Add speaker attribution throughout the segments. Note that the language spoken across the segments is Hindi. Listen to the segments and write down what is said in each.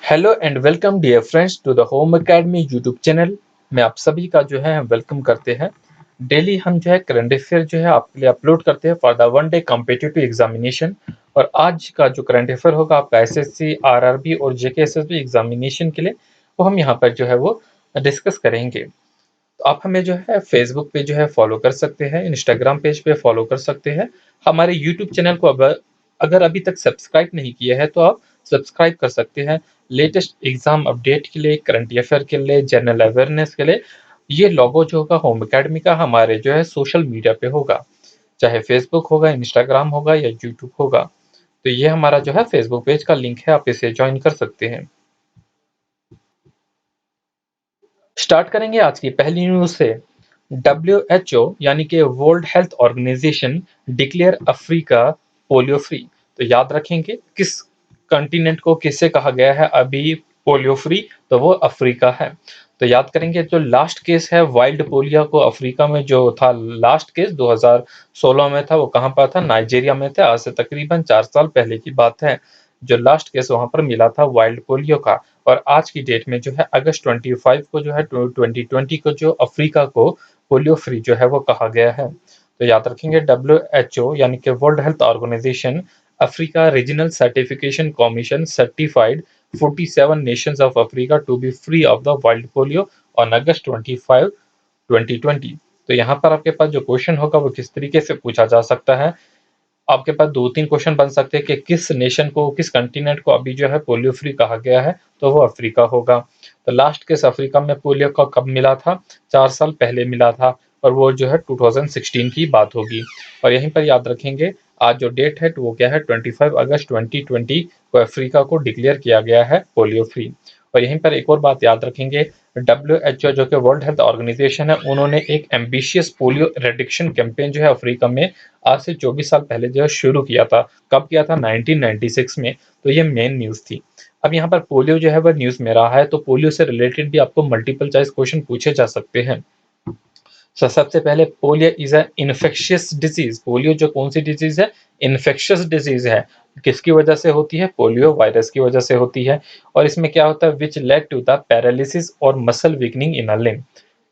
Speaker 1: Hello and welcome dear friends to the Home Academy YouTube channel में आप सभी का जो है वेलकम करते हैं। डेली हम जो है करंट अफेयर जो है आपके लिए अपलोड करते हैं for the one day competitive examination. और आज का जो करंट अफेयर होगा आपका एसएससी आरआरबी और जेके एसएसबी एग्जामिनेशन के लिए वो हम यहाँ पर जो है वो डिस्कस करेंगे। तो आप हमें जो है फेसबुक पे जो है फॉलो कर सकते हैं, इंस्टाग्राम पेज पे फॉलो कर सकते हैं। हमारे यूट्यूब चैनल को अगर अभी तक सब्सक्राइब नहीं किया है तो आप सब्सक्राइब कर सकते हैं। लेटेस्ट एग्जाम अपडेट के लिए, करंट अफेयर के लिए, जनरल अवेयरनेस के लिए ये लोगो जो होगा होम एकेडमी का हमारे जो है सोशल मीडिया पे होगा, चाहे फेसबुक होगा, इंस्टाग्राम होगा या यूट्यूब होगा। तो ये हमारा जो है फेसबुक पेज का लिंक है, आप इसे ज्वाइन कर सकते हैं। स्टार्ट करेंगे आज की पहली न्यूज से। WHO यानी कि World Health Organization declare Africa polio free. तो याद रखेंगे किस कंटिनेंट को किससे कहा गया है अभी पोलियो फ्री, तो वो अफ्रीका है। तो याद करेंगे जो लास्ट केस है वाइल्ड पोलियो को अफ्रीका में जो था, लास्ट केस 2016 में था, वो कहाँ पर था? नाइजीरिया में था। आज से तकरीबन 4 साल पहले की बात है जो लास्ट केस वहां पर मिला था वाइल्ड पोलियो का। और आज की डेट में जो है अगस्त 25 को जो है 2020 को जो अफ्रीका को पोलियो फ्री जो है वो कहा गया है। तो याद रखेंगे WHO यानी कि World Health Organization Africa Regional Certification Commission certified 47 nations of Africa to be free of the wild polio on August 25, 2020। तो यहाँ पर आपके पास जो क्वेश्चन होगा वो किस तरीके से पूछा जा सकता है। आपके पास 2-3 क्वेश्चन बन सकते हैं कि किस नेशन को, किस कंटिनेंट को अभी जो है पोलियो फ्री कहा गया है, तो वो अफ्रीका होगा। तो लास्ट केस अफ्रीका में पोलियो का कब मिला था? 4 साल पहले मिला था और वो जो है 2016 की बात होगी। और यहीं पर याद रखेंगे आज जो डेट है तो वो क्या है? 25 अगस्त 2020 को अफ्रीका को डिक्लेयर किया गया है पोलियो फ्री। और यहीं पर एक और बात याद रखेंगे, WHO जो कि वर्ल्ड हेल्थ ऑर्गेनाइजेशन है, उन्होंने एक एम्बिशियस पोलियो रेडिक्शन कैंपेन जो है अफ्रीका में आज से 24 साल पहले जो है शुरू किया था। कब किया था? 1996 में। तो ये मेन न्यूज़ थी। अब यहाँ पर पोलियो जो है वह न्यूज़ में रहा है, तो पोलियो से रिलेटेड भी आपको मल्टीपल चॉइस क्वेश्चन पूछे जा सकते हैं। सबसे पहले polio is a infectious disease. Polio जो कौन सी डिजीज है? इन्फेक्शियस डिजीज है। किसकी वजह से होती है? पोलियो वायरस की वजह से होती है। और इसमें क्या होता है? Which led to the paralysis और muscle weakening in a limb.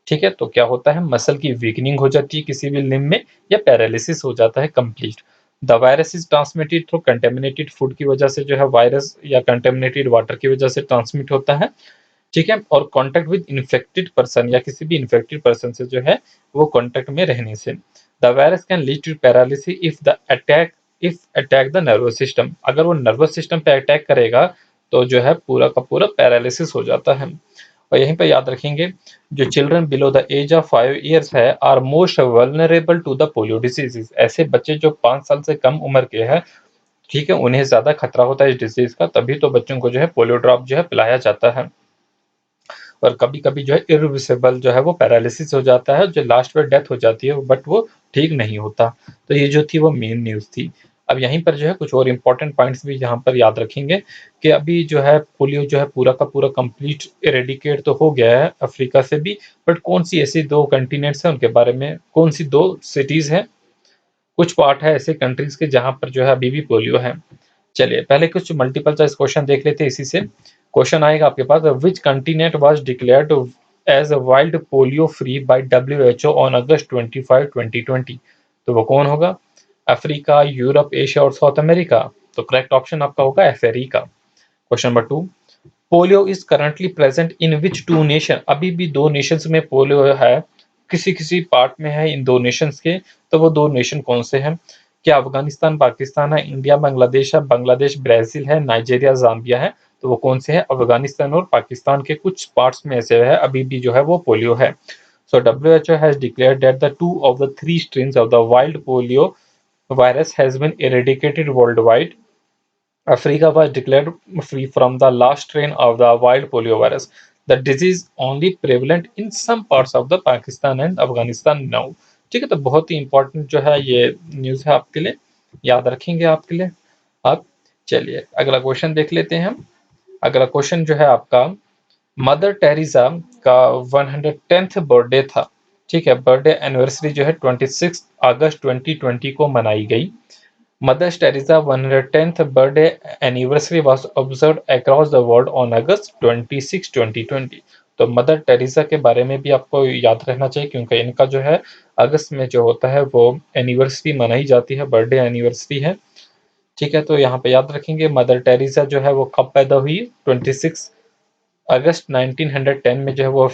Speaker 1: ठीक है, तो क्या होता है? मसल की वीकनिंग हो जाती है किसी भी लिम्ब में, या पैरालिसिस हो जाता है complete. The virus is transmitted through contaminated food की वजह से जो है वायरस, या कंटेमिनेटेड वाटर की वजह से ट्रांसमिट होता है। ठीक है, और कांटेक्ट विद इन्फेक्टेड पर्सन, या किसी भी इन्फेक्टेड पर्सन से जो है वो कांटेक्ट में रहने से। The virus can lead to paralysis if attack the nervous system. अगर वो नर्वस सिस्टम पे अटैक करेगा तो जो है पूरा का पूरा पैरालिसिस हो जाता है। और यहीं पे याद रखेंगे जो children below the age of 5 years है are most vulnerable to the polio disease. ऐसे बच्चे जो 5 साल से कम उम्र के हैं, ठीक है, उन्हें ज्यादा खतरा होता है इस डिजीज का, तभी तो बच्चों को जो है पोलियो ड्रॉप जो है पिलाया जाता है। और कभी-कभी जो है इरिवर्सिबल जो है वो पैरालिसिस हो जाता है, जो लास्ट में डेथ हो जाती है, बट वो ठीक नहीं होता। तो ये जो थी वो मेन न्यूज़ थी। अब यहीं पर जो है कुछ और इम्पोर्टेंट पॉइंट्स भी यहाँ पर याद रखेंगे कि अभी जो है पोलियो जो है पूरा का पूरा कंप्लीट इरेडिकेट तो हो गया है अफ्रीका से भी, बट कौन सी ऐसी 2 कंटिनेंट्स हैं उनके बारे में, कौन सी 2 सिटीज़ हैं, कुछ पार्ट है ऐसे कंट्रीज़ के जहाँ पर जो है अभी भी पोलियो है। चलिए पहले कुछ मल्टीपल चॉइस क्वेश्चन देख लेते हैं इसी से। क्वेश्चन आएगा आपके पास, which continent was declared as a wild polio free by WHO on August 25, 2020। तो वो कौन होगा? अफ्रीका, यूरोप, एशिया और साउथ अमेरिका। तो करेक्ट ऑप्शन आपका होगा Africa. Question number 2, polio is currently present in which 2 nation. अभी भी 2 नेशंस में पोलियो है, किसी किसी पार्ट में है इन 2 नेशंस के, तो वो 2 नेशन कौन से हैं? क्या अफगानिस्तान पाकिस्तान है, इंडिया बांग्लादेश है, बांग्लादेश ब्राजील है, नाइजीरिया जाम्बिया है। तो वो कौन से हैं? अफगानिस्तान और पाकिस्तान के कुछ पार्ट्स में ऐसे है अभी भी जो है वो पोलियो है। सो WHO has declared that the 2 of the 3 strains of the wild polio virus has been eradicated worldwide. Africa was declared free from the last strain of the wild polio virus. The disease only prevalent in some parts of the Pakistan and Afghanistan now. ठीक है, तो बहुत ही इंपॉर्टेंट जो है ये न्यूज़ है आपके लिए, याद रखेंगे आपके लिए आप। चलिए अगला क्वेश्चन देख लेते हैं हम। अगला क्वेश्चन जो है आपका, मदर टेरेसा का 110th बर्थडे था। ठीक है, बर्थडे एनिवर्सरी जो है 26 अगस्त 2020 को मनाई गई। Mother Teresa 110th birthday anniversary was observed across the world on August 26, 2020। तो मदर टेरेसा के बारे में भी आपको याद रहना चाहिए क्योंकि इनका जो है अगस्त में जो होता है वो एनिवर्सरी मनाई जाती है, बर्थडे एनिवर्सरी है। ठीक है, तो यहाँ पे याद रखेंगे मदर टेरेसा जो है वो कब पैदा हुई, 26 अगस्त 1910 में जो है वो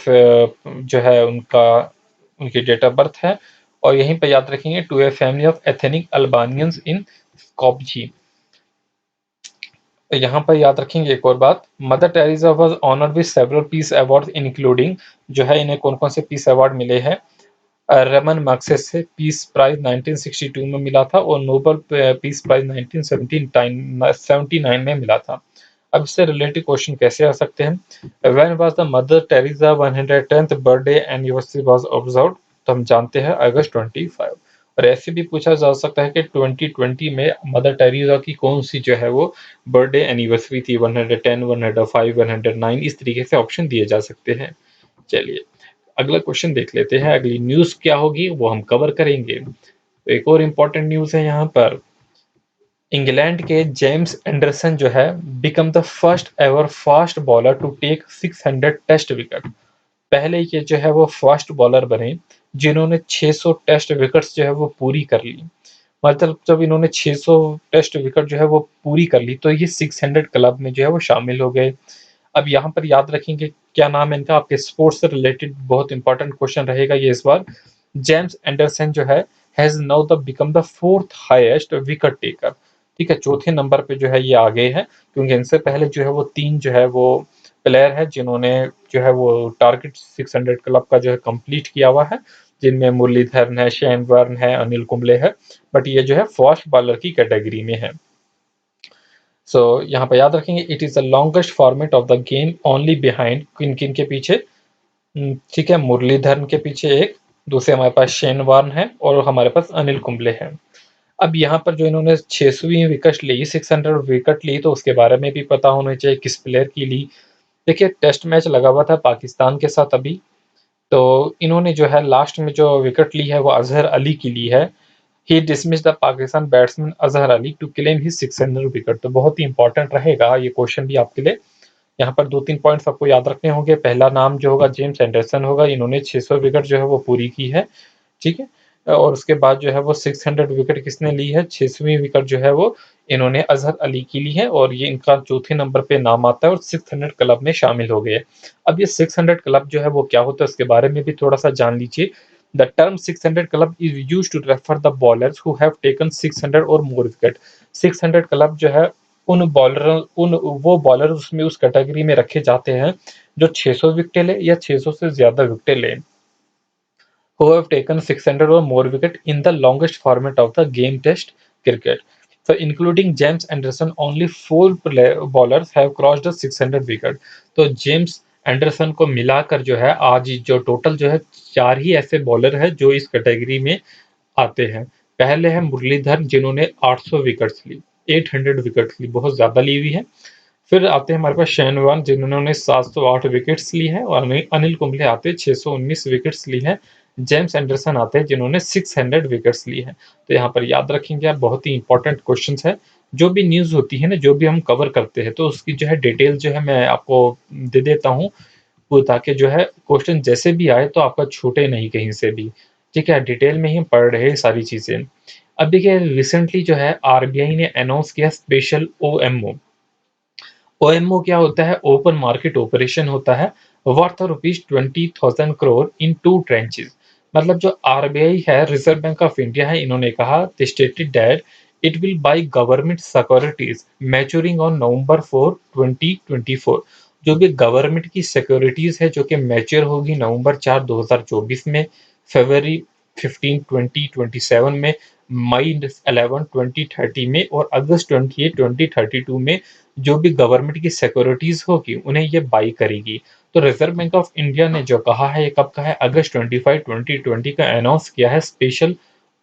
Speaker 1: जो है उनका उनकी डेट ऑफ बर्थ है। और यहीं पे याद रखेंगे to a family of ethnic Albanians in Skopje. यहाँ पर याद रखेंगे एक और बात, Mother Teresa was honoured with several peace awards including, जो है इन्हें कौन कौन से पीस अवार्ड मिले हैं। रमन मैग्सेसे से पीस प्राइज 1962 में मिला था और नोबल पीस प्राइज 1979 में मिला था। अब इससे रिलेटेड क्वेश्चन कैसे आ सकते हैं। When was the mother Teresa 110th birthday anniversary was observed, तो हम जानते हैं अगस्त 25। और ऐसे भी पूछा जा सकता है कि 2020 में मदर टेरेसा की कौन सी जो है वो बर्थडे एनिवर्सरी थी, 110, 105, 109, इस तरीके से ऑप्शन दिए जा सकते हैं। चलिए अगला क्वेश्चन देख लेते हैं, अगली न्यूज क्या होगी वो हम कवर करेंगे। तो एक और इम्पोर्टेंट न्यूज है यहाँ पर, इंग्लैंड के जेम्स एंडरसन जो है become the first ever fast bowler to take 600 test wicket. पहले ये जो है वो फास्ट बॉलर बने जिन्होंने 600 टेस्ट विकेट्स जो है वो पूरी कर ली। मतलब जब इन्होंने 600 टेस्ट विकेट जो है वो पूरी कर ली तो ये 600 क्लब में जो है वो शामिल हो गए। अब यहाँ पर याद रखेंगे क्या नाम है इनका, आपके स्पोर्ट्स से रिलेटेड बहुत इंपॉर्टेंट क्वेश्चन रहेगा ये इस बार। जेम्स एंडरसन जो है has now the become the fourth highest wicket taker. ठीक है, चौथे नंबर पे जो है ये आ गए हैं क्योंकि इनसे पहले जो है वो तीन जो है वो प्लेयर है जिन्होंने जो है वो टारगेट 600 क्लब का जो है कंप्लीट किया हुआ है, जिनमें मुरलीधरन है, शेन वार्न है, अनिल कुंबले है। बट ये जो है फास्ट बॉलर की कैटेगरी में है। सो यहाँ पे याद रखेंगे it is the longest format of the game only behind किन किन के पीछे। ठीक है, मुरलीधरन के पीछे एक, दूसरे हमारे पास शेन वार्न है और हमारे पास अनिल कुंबले है। अब यहाँ पर जो इन्होंने 600वीं विकेट ली, 600 विकेट ली, तो उसके बारे में भी पता होना चाहिए किस प्लेयर की ली। देखिए टेस्ट मैच लगा हुआ था पाकिस्तान के साथ अभी, तो इन्होंने जो है लास्ट में जो विकेट ली है वो अजहर अली की ली है। He dismissed the Pakistan batsman Azhar Ali to claim he 600 wicket. तो बहुत ही इंपॉर्टेंट रहेगा ये क्वेश्चन भी आपके लिए। यहाँ पर दो तीन पॉइंट्स आपको याद रखने होंगे। पहला नाम जो होगा जेम्स एंडरसन होगा, इन्होंने 600 विकेट जो है वो पूरी की है। ठीक है, और उसके बाद जो है वो 600 विकेट किसने ली है, 600वीं विकेट जो है वो इन्होंने अजहर अली की ली है और ये इनका चौथे नंबर पे नाम आता है और 600 क्लब में शामिल हो गए। अब ये 600 क्लब जो है वो क्या होता है उसके बारे में भी थोड़ा सा जान लीजिए। The term 600 club is use to refer the bowlers who have taken 600 और मोर विकेट। 600 क्लब जो है उन वो बॉलर उसमें उस कैटेगरी में रखे जाते हैं जो 600 विकेट ले या 600 से ज्यादा विकेट ले, who have taken 600 or more wicket in the longest format of the game test cricket. So including James Anderson, only bowlers have crossed the 600 wicket. तो जेम्स एंडरसन को मिलाकर जो है आज जो टोटल जो है चार ही ऐसे बॉलर है जो इस कैटेगरी में आते हैं। पहले है मुरलीधर जिन्होंने 800 विकेट्स ली, 800 विकेट्स ली, बहुत ज्यादा ली हुई है। फिर आते हैं हमारे पास शेन वॉर्न जिन्होंने 708 विकेट्स ली है और अनिल कुंबले आते हैं 619 विकेट्स ली है। जेम्स एंडरसन आते हैं जिन्होंने 600 विकेट्स ली है। तो यहाँ पर याद रखेंगे आप, बहुत ही इंपॉर्टेंट क्वेश्चन है। जो भी न्यूज होती है ना, जो भी हम कवर करते हैं तो उसकी जो है डिटेल जो है मैं आपको दे देता हूँ, वो ताकि जो है क्वेश्चन जैसे भी आए तो आपका छूटे नहीं कहीं से भी। ठीक है, डिटेल में ही हम पढ़ रहे हैं सारी चीजें। अब देखिए रिसेंटली जो है आरबीआई ने अनाउंस किया स्पेशल ओएमओ। ओएमओ क्या होता है, ओपन मार्केट ऑपरेशन होता है, वर्थ ₹20,000 इन टू ट्रेंचेस। मतलब जो आरबीआई है, रिजर्व बैंक ऑफ इंडिया है, इन्होंने कहा stated that it will by government securities maturing on November 4 2024। जो भी गवर्नमेंट की सिक्योरिटीज है जो कि मैच्योर होगी नवंबर 4 2024 में, फरवरी 15 2027 में, मई 11 2030 में और अगस्त 28 2032 में जो भी गवर्नमेंट की सिक्योरिटीज होगी उन्हें ये बाई करेगी। तो रिजर्व बैंक ऑफ इंडिया ने जो कहा है, ये कब कहा है, अगस्त 25 2020 का अनाउंस किया है special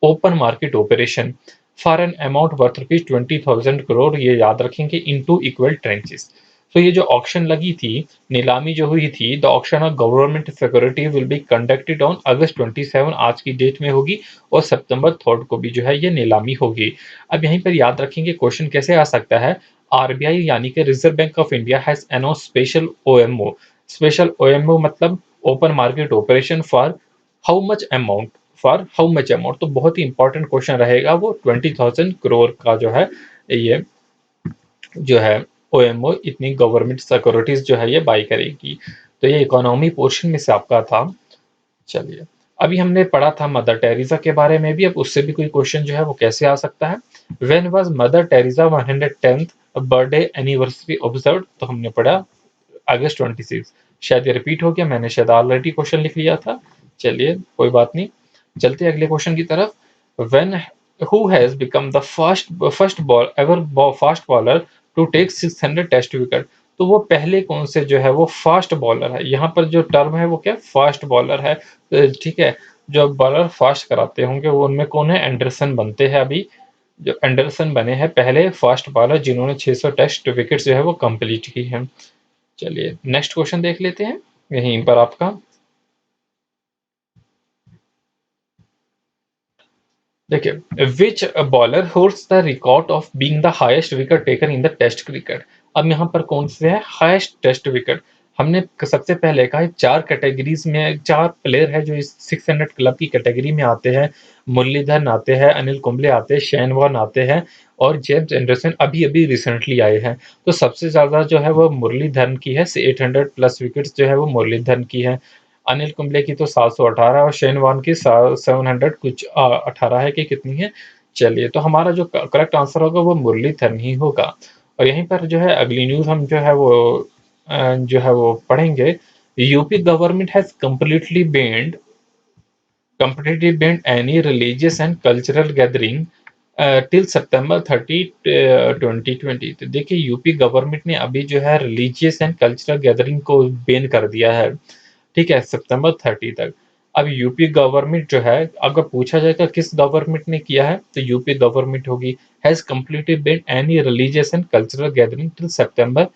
Speaker 1: open market operation for an amount worth ₹20,000। ये याद रखेंगे इन टू इक्वल ट्रेंचेस। तो ये जो ऑक्शन लगी थी, नीलामी जो हुई थी, the auction of government security will be conducted on August 27 आज की डेट में होगी और सितंबर 3 को भी जो है ये नीलामी होगी। अब यहीं पर याद रखेंगे क्वेश्चन कैसे आ सकता है, आरबीआई यानी कि Reserve Bank of India has announce special OMO. Special OMO मतलब open market operation for how much amount, for how much amount. तो बहुत ही इंपॉर्टेंट क्वेश्चन रहेगा वो, 20,000 करोड़ का जो है ये जो है ओएमओ इतनी गवर्नमेंट सिक्योरिटीज जो है ये बाई करेगी। तो ये इकोनॉमी पोर्शन में से आपका था। चलिए, अभी हमने पढ़ा था मदर टेरेसा के बारे में भी, अब उससे भी कोई क्वेश्चन जो है वो कैसे आ सकता है। When was mother Teresa 110th birthday anniversary observed, तो हमने पढ़ा अगस्त 26। शायद ये रिपीट हो गया, मैंने शायद ऑलरेडी क्वेश्चन लिख लिया था। चलिए कोई बात नहीं, चलते हैं अगले क्वेश्चन की तरफ। When who has become the first ball ever fast bowler to take 600 test wicket. तो वो पहले कौन से जो है वो फास्ट बॉलर है, यहाँ पर जो टर्म है वो क्या, फास्ट बॉलर है। ठीक है, जो बॉलर फास्ट कराते होंगे वो उनमें कौन है, एंडरसन बनते हैं। अभी जो एंडरसन बने हैं पहले फास्ट बॉलर जिन्होंने 600 टेस्ट विकेट जो है वो कंप्लीट की है। चलिए नेक्स्ट क्वेश्चन देख लेते हैं यहीं पर आपका। देखिए, which bowler holds the record of being the highest wicket taker in the test cricket. अब यहाँ पर कौन से है हाईएस्ट टेस्ट विकेट, हमने सबसे पहले कहा है चार कैटेगरीज में, चार प्लेयर है जो इस 600 क्लब की कैटेगरी में आते हैं। मुरलीधरन आते हैं, अनिल कुंबले आते हैं, शेन वॉर्न आते हैं और जेम्स एंडरसन अभी अभी रिसेंटली आए हैं। तो सबसे ज्यादा जो है वो मुरलीधरन की है, 800 प्लस विकेट्स जो है वो मुरलीधरन की है। अनिल कुंबले की तो 718 और शेन वॉर्न की 700 कुछ 18 है कि कितनी है। चलिए, तो हमारा जो करेक्ट आंसर होगा वो मुरलीधरन ही होगा। और यहीं पर जो है अगली न्यूज हम जो है वो जो है वो पढ़ेंगे। UP government has completely banned any religious and cultural gathering till September 30 2020। तो देखिए यूपी गवर्नमेंट ने अभी जो है रिलीजियस एंड कल्चरल गैदरिंग को बैन कर दिया है, ठीक है, सितंबर 30 तक। अब यूपी गवर्नमेंट जो है, अगर पूछा जाएगा किस गवर्नमेंट ने किया है तो यूपी गवर्नमेंट होगी। Has completely ban any religious and cultural gathering till September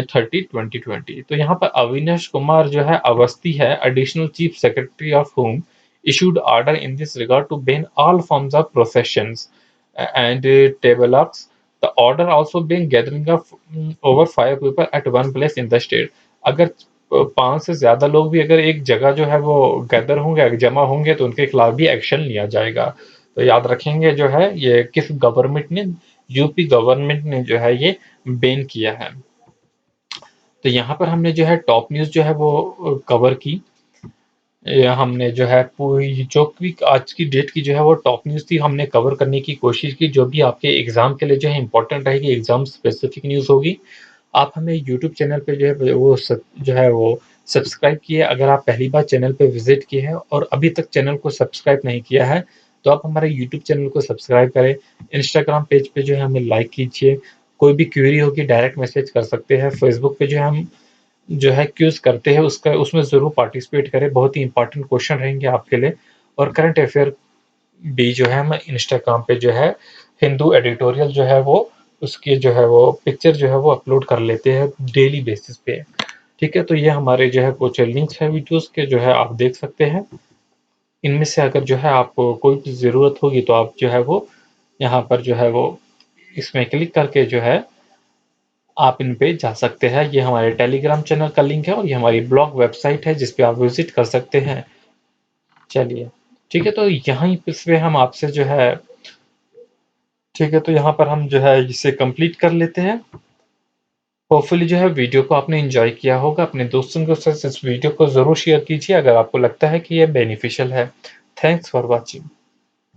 Speaker 1: 30 2020। तो यहाँ पर अविनाश कुमार जो है अवस्थी है, additional chief secretary of home issued order in this regard to ban all forms of processions and tableaux. The order also banned gathering of over 5 people at one place in the state. अगर 5 से ज्यादा लोग भी अगर एक जगह जो है वो गैदर होंगे, जमा होंगे, तो उनके खिलाफ भी एक्शन लिया जाएगा। तो याद रखेंगे जो है ये किस गवर्नमेंट ने, यूपी गवर्नमेंट ने जो है ये बैन किया है। तो यहाँ पर हमने जो है टॉप न्यूज जो है वो कवर की। हमने जो है पूरी जो भी आज की डेट की जो है वो टॉप न्यूज़ थी हमने कवर करने की कोशिश की, जो भी आपके एग्जाम के लिए जो है इंपॉर्टेंट रहेगी, एग्जाम स्पेसिफिक न्यूज़ होगी। आप हमें यूट्यूब चैनल पे जो है वो जो है वो सब्सक्राइब किए, अगर आप पहली बार चैनल पे विजिट किए हैं और अभी तक चैनल को सब्सक्राइब नहीं किया है तो आप हमारे यूट्यूब चैनल को सब्सक्राइब करें। इंस्टाग्राम पेज पे जो है हमें लाइक कीजिए, कोई भी क्वेरी होगी डायरेक्ट मैसेज कर सकते हैं। फेसबुक पे जो है हम जो है क्यूज करते हैं उसका, उसमें ज़रूर पार्टिसिपेट करें, बहुत ही इंपॉर्टेंट क्वेश्चन रहेंगे आपके लिए। और करंट अफेयर भी जो है हम इंस्टाग्राम पे जो है हिंदू एडिटोरियल जो है वो उसकी जो है वो पिक्चर जो है वो अपलोड कर लेते हैं डेली बेसिस पे। ठीक है, तो ये हमारे जो है कुछ लिंक्स है वीडियोस के जो है आप देख सकते हैं। इनमें से अगर जो है आपको कोई भी ज़रूरत होगी तो आप जो है वो यहाँ पर जो है वो इसमें क्लिक करके जो है आप इन पे जा सकते हैं। ये हमारे टेलीग्राम चैनल का लिंक है और ये हमारी ब्लॉग वेबसाइट है जिस पे आप विजिट कर सकते हैं। चलिए ठीक है, तो यहाँ पे हम आपसे जो है, ठीक है, तो यहाँ पर हम जो है इसे कंप्लीट कर लेते हैं। होपफुली जो है वीडियो को आपने एंजॉय किया होगा, अपने दोस्तों के साथ इस वीडियो को ज़रूर शेयर कीजिए अगर आपको लगता है कि ये बेनिफिशियल है। Thanks for watching.